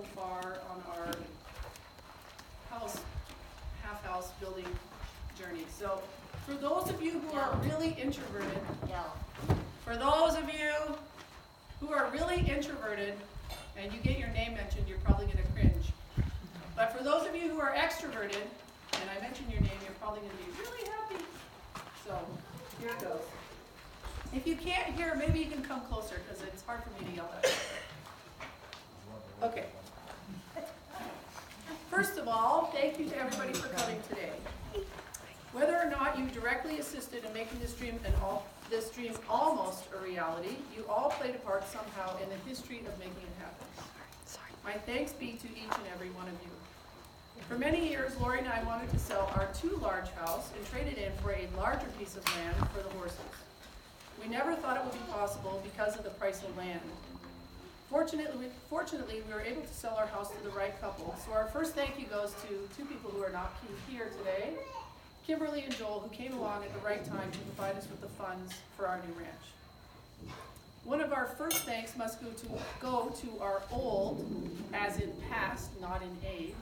so far on our half-house building journey. So for those of you who are really introverted, and you get your name mentioned, you're probably going to cringe. But for those of you who are extroverted, and I mention your name, you're probably going to be really happy. So here it goes. If you can't hear, maybe you can come closer because it's hard for me to yell at you. Okay. First of all, thank you to everybody for coming today. Whether or not you directly assisted in making this dream almost a reality, you all played a part somehow in the history of making it happen. My thanks be to each and every one of you. For many years, Lorri and I wanted to sell our too large house and trade it in for a larger piece of land for the horses. We never thought it would be possible because of the price of land. Fortunately, we were able to sell our house to the right couple. So our first thank you goes to two people who are not here today, Kimberly and Joel, who came along at the right time to provide us with the funds for our new ranch. One of our first thanks must go to our old, as in past, not in age,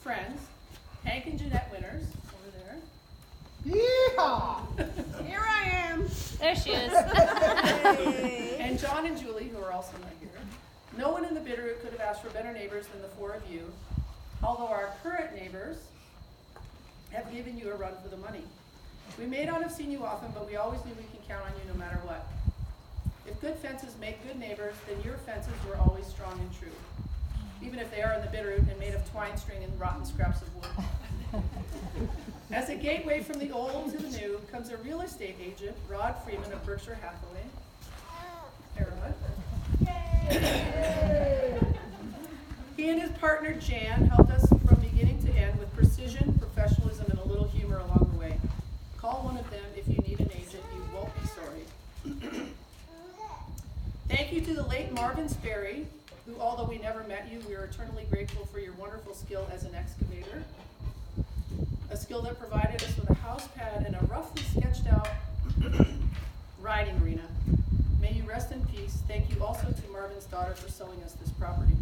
friends, Hank and Jeanette Winters, over there. Yeehaw! Here I am. There she is. And John and Julie, who are also not here. No one in the Bitterroot could have asked for better neighbors than the four of you, although our current neighbors have given you a run for the money. We may not have seen you often, but we always knew we can count on you no matter what. If good fences make good neighbors, then your fences were always strong and true, even if they are in the Bitterroot and made of twine string and rotten scraps of wood. As a gateway from the old to the new comes a real estate agent, Rod Freeman of Berkshire Hathaway. He and his partner Jan helped us from beginning to end with precision, professionalism, and a little humor along the way. Call one of them if you need an agent. You won't be sorry. Thank you to the late Marvin Sperry, who, although we never met you, we are eternally grateful for your wonderful skill as an excavator. A skill that provided us with a house pad and a roughly sketched out riding arena. May you rest in peace. Thank you also to Marvin's daughter for selling us this property.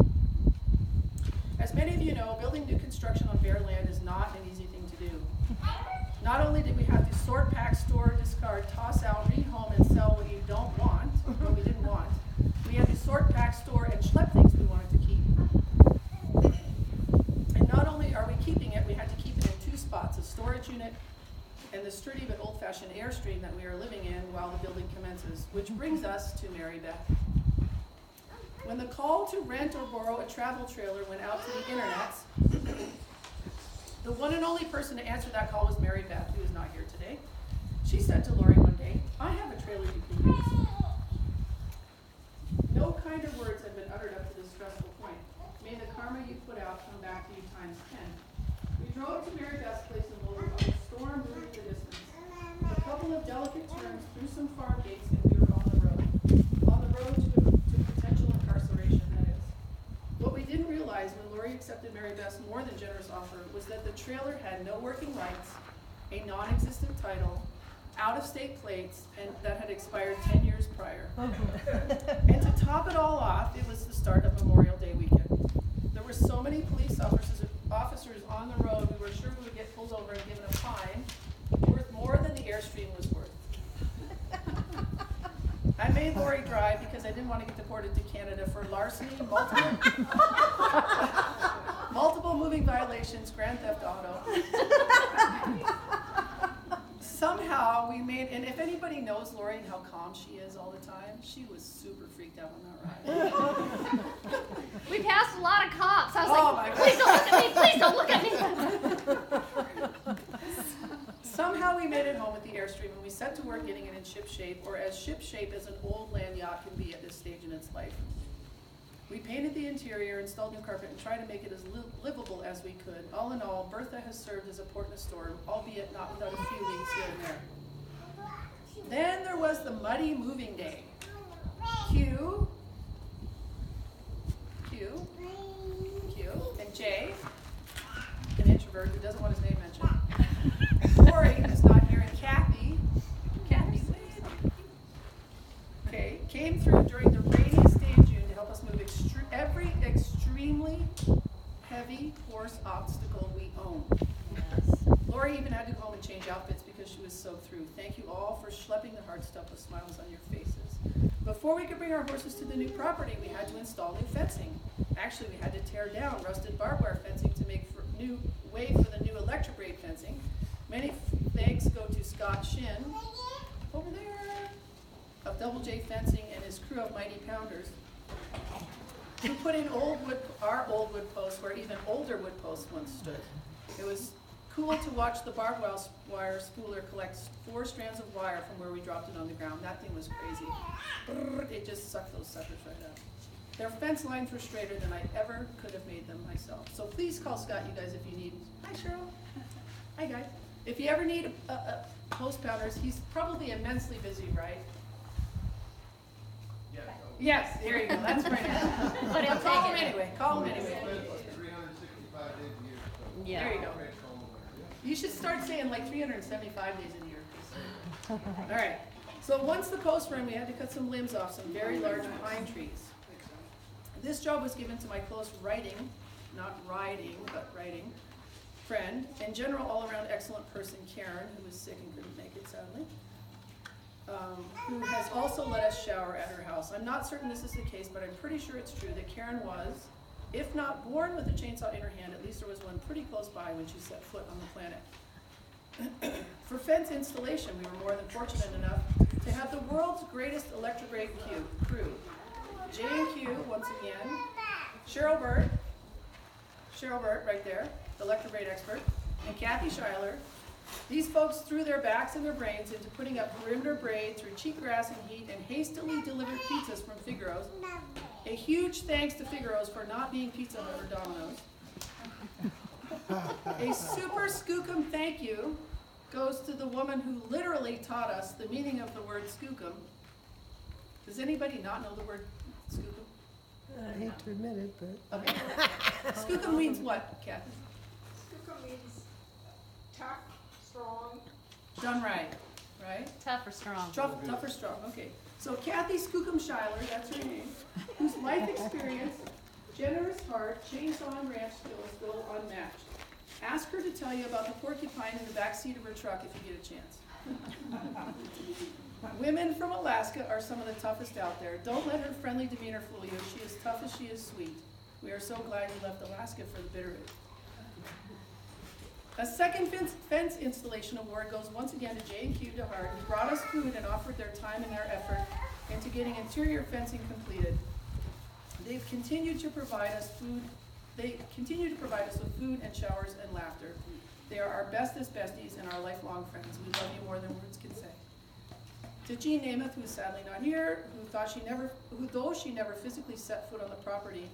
As many of you know, building new construction on bare land is not an easy thing to do. Not only did we have to sort, pack, store, discard, toss out, rehome, and sell what you don't want, what we didn't want, we had to sort, pack, store, and schlep things we wanted to keep. And not only are we keeping it, we had to keep it in two spots, a storage unit and the sturdy but old-fashioned Airstream that we are living in while the building commences, which brings us to Mary Beth. When the call to rent or borrow a travel trailer went out to the internets, the one and only person to answer that call was Mary Beth, who is not here today. She said to Lorri one day, "I have a trailer you can use." No kinder words had been uttered up to this stressful point. May the karma you put out come back to you times 10. We drove to Mary Beth's place in Lorri while the storm moved in the distance. A couple of delicate turns through some farm gates and we were on the road. On the road to potential incarceration, that is. What we didn't realize when Lorri accepted Mary Beth's more than generous offer was that the trailer had no working lights, a non-existent title, out-of-state plates, and that had expired 10 years prior. And to top it all off, it was the start of Memorial Day weekend. There were so many police officers on the road, we were sure we would get pulled over and given a fine worth more than the Airstream was worth. I made Lorri drive because I didn't want to get deported to Canada for larceny, multiple moving violations, grand theft auto. Somehow we made, and if anybody knows Lorri and how calm she is all the time, she was super freaked out on that ride. We passed a lot of cops. I was Oh like, please don't look at me, please don't look at me. Somehow we made it home with the Airstream and we set to work getting it in ship shape, or as ship shape as an old land yacht can be at this stage in its life. We painted the interior, installed new carpet, and tried to make it as livable as we could. All in all, Bertha has served as a port in a storm, albeit not without a few weeks here and there. Then there was the muddy moving day. Q, and Jay, an introvert who doesn't want his name mentioned. Lorri, who's not here, and Kathy, came through during the rainiest day in June to help us move every extreme extremely heavy horse obstacle we own. Yes. Lorri even had to go home and change outfits because she was soaked through. Thank you all for schlepping the hard stuff with smiles on your faces. Before we could bring our horses to the new property, we had to install new fencing. Actually, we had to tear down rusted barbed wire fencing to make way for the new electric braid fencing. Many thanks go to Scott Shin, over there, of Double J Fencing and his crew of mighty pounders, who put in our old wood posts where even older wood posts once stood. It was cool to watch the barbed wire spooler collect 4 strands of wire from where we dropped it on the ground. That thing was crazy. It just sucked those suckers right out. Their fence lines were straighter than I ever could have made them myself. So please call Scott, you guys, if you need. Hi, Cheryl. Hi, guys. If you ever need a post pounders, he's probably immensely busy, right? Yeah. Yes, there you go. That's right. But he'll Call take him it. anyway. Call him anyway. 365 days a year. So Yeah. There you go. You should start saying like 375 days a year. All right. So once the posts were in, we had to cut some limbs off some very large pine trees. This job was given to my close writing, not riding, but writing, friend, and general all-around excellent person, Karen, who was sick and couldn't make it, sadly, who has also let us shower at her house. I'm not certain this is the case, but I'm pretty sure it's true that Karen was, if not born with a chainsaw in her hand, at least there was one pretty close by when she set foot on the planet. For fence installation, we were more than fortunate enough to have the world's greatest electric braid crew. J&Q, once again, Cheryl Burt, right there, the electric braid expert, and Kathy Schuyler. These folks threw their backs and their brains into putting up perimeter braid through cheatgrass and heat and hastily delivered pizzas from Figaro's. A huge thanks to Figaro's for not being Pizza Hut or Domino's. A super skookum thank you goes to the woman who literally taught us the meaning of the word skookum. Does anybody not know the word skookum? I hate to admit it, but. Okay. Skookum means what, Kathy? Skookum means tough, strong. Done right, right? Tough or strong? Tough or strong, okay. So Kathy Skookum Schuyler, that's her name, whose life experience, generous heart, chainsaw and ranch skills go unmatched. Ask her to tell you about the porcupine in the back seat of her truck if you get a chance. Women from Alaska are some of the toughest out there. Don't let her friendly demeanor fool you. She is tough as she is sweet. We are so glad you left Alaska for the bitterroot. A second fence installation award goes once again to J&Q DeHart, who brought us food and offered their time and their effort into getting interior fencing completed. They've continued to provide us food. They continue to provide us with food and showers and laughter. They are our bestest besties and our lifelong friends. We love you more than words can say. To Jean Namath, who is sadly not here, who though she never physically set foot on the property,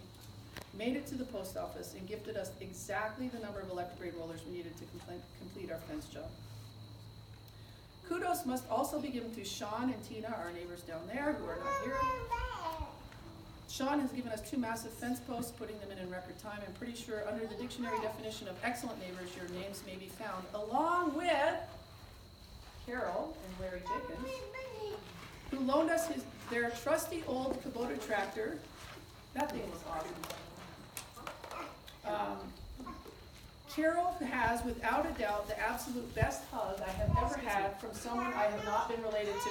made it to the post office and gifted us exactly the number of electric braid rollers we needed to complete our fence job. Kudos must also be given to Sean and Tina, our neighbors down there, who are not here. Sean has given us 2 massive fence posts, putting them in record time. I'm pretty sure under the dictionary definition of excellent neighbors, your names may be found, along with Carol and Larry Jenkins, who loaned us their trusty old Kubota tractor. That thing was awesome. Carol has, without a doubt, the absolute best hug I have ever had from someone I have not been related to.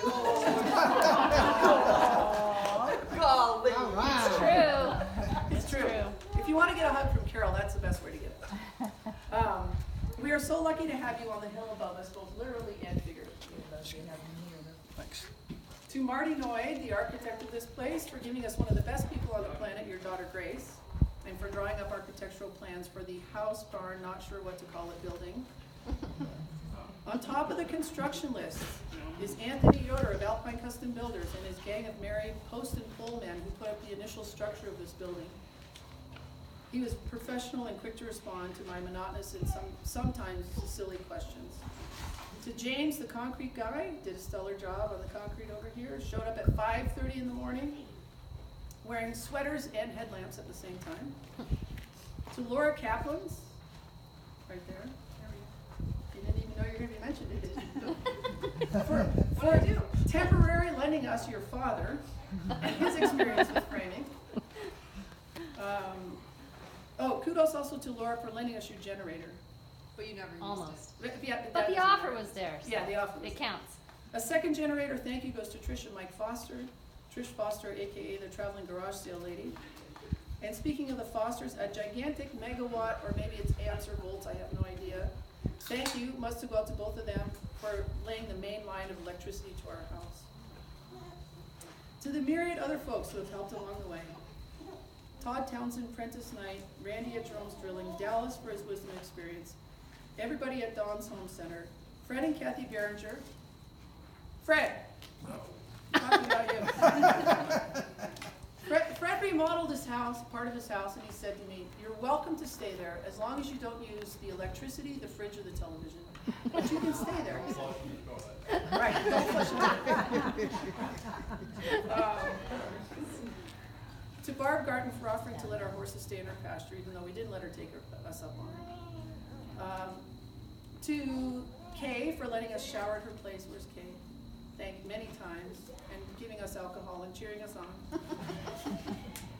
Golly. Oh, wow. True. It's true. If you want to get a hug from Carol, that's the best way to get it. We are so lucky to have you on the hill above us, both literally and figuratively. Thanks. To Marty Noy, the architect of this place, for giving us one of the best people on the planet, your daughter Grace, and for drawing up architectural plans for the house, barn, not sure what to call it, building. On top of the construction list is Anthony Yoder of Alpine Custom Builders and his gang of merry post and pole men who put up the initial structure of this building. He was professional and quick to respond to my monotonous and sometimes silly questions. To James, the concrete guy, did a stellar job on the concrete over here, showed up at 5:30 in the morning, wearing sweaters and headlamps at the same time. To Laura Kaplan's, right there. You didn't even know you were going to be mentioned, did you? For temporarily lending us your father and his experience with framing. Oh, kudos also to Laura for lending us your generator. But you never used Almost. Yeah, But that the doesn't offer matter. was there, so Yeah, the offer was it there. counts. A second generator thank you goes to Trish and Mike Foster. Trish Foster, AKA the traveling garage sale lady. And speaking of the Fosters, a gigantic megawatt, or maybe it's amps or volts, I have no idea. Thank you must have gone to both of them for laying the main line of electricity to our house. To the myriad other folks who have helped along the way. Todd Townsend, Prentice Knight, Randy at Jerome's Drilling, Dallas for his wisdom and experience, everybody at Dawn's Home Center, Fred and Kathy Behringer. Fred! Talking about you. Fred remodeled his house, part of his house, and he said to me, "You're welcome to stay there as long as you don't use the electricity, the fridge, or the television. But you can stay there," he said. Right, don't flush the toilet. To Barb Garten for offering to let our horses stay in our pasture, even though we didn't let her take us up on it. To Kay for letting us shower at her place. Where's Kay? Thank many times, and giving us alcohol and cheering us on.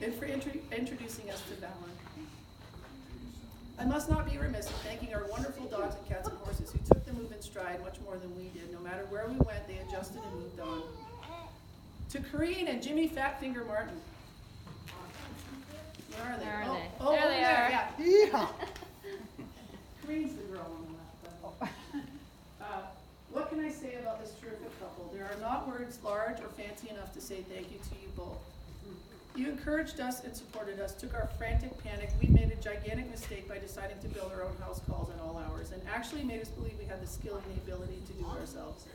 And for introducing us to Valen. I must not be remiss in thanking our wonderful dogs and cats and horses who took the move in stride much more than we did. No matter where we went, they adjusted and moved on. To Corrine and Jimmy Fatfinger Martin. Where are they? Where are Oh, they? oh, There over they there, are. yeah. Yeah. Corine's the girl on the left. What can I say about this terrific couple? There are not words large or fancy enough to say thank you to you both. You encouraged us and supported us, took our frantic panic. We made a gigantic mistake by deciding to build our own house calls at all hours, and actually made us believe we had the skill and the ability to do it ourselves.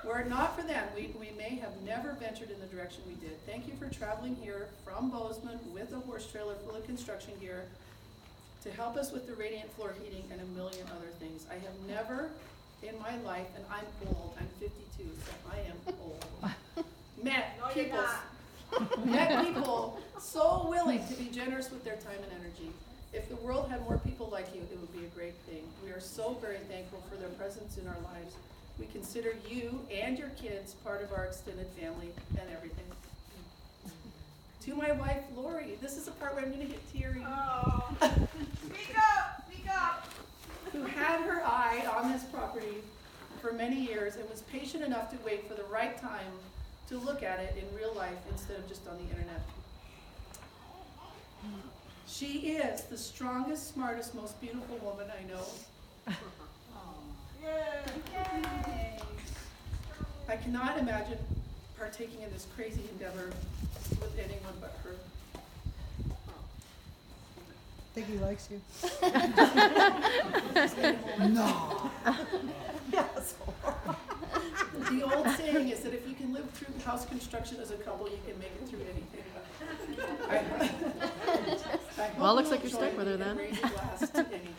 Were it not for them, we may have never ventured in the direction we did. Thank you for traveling here from Bozeman with a horse trailer full of construction gear to help us with the radiant floor heating and a million other things. I have never in my life, and I'm old, I'm 52, so I am old, met No, you're people, not. met people so willing to be generous with their time and energy. If the world had more people like you, it would be a great thing. We are so very thankful for their presence in our lives. We consider you and your kids part of our extended family and everything. To my wife, Lorri, this is the part where I'm going to get teary, Oh. Speak up, speak up. who had her eye on this property for many years and was patient enough to wait for the right time to look at it in real life instead of just on the internet. She is the strongest, smartest, most beautiful woman I know. Yay. I cannot imagine partaking in this crazy endeavor with anyone but her. I think he likes you. No. The old saying is that if you can live through house construction as a couple, you can make it through anything. I hope Well, looks like you'll you're stuck join with her me in then. raising glass to anything.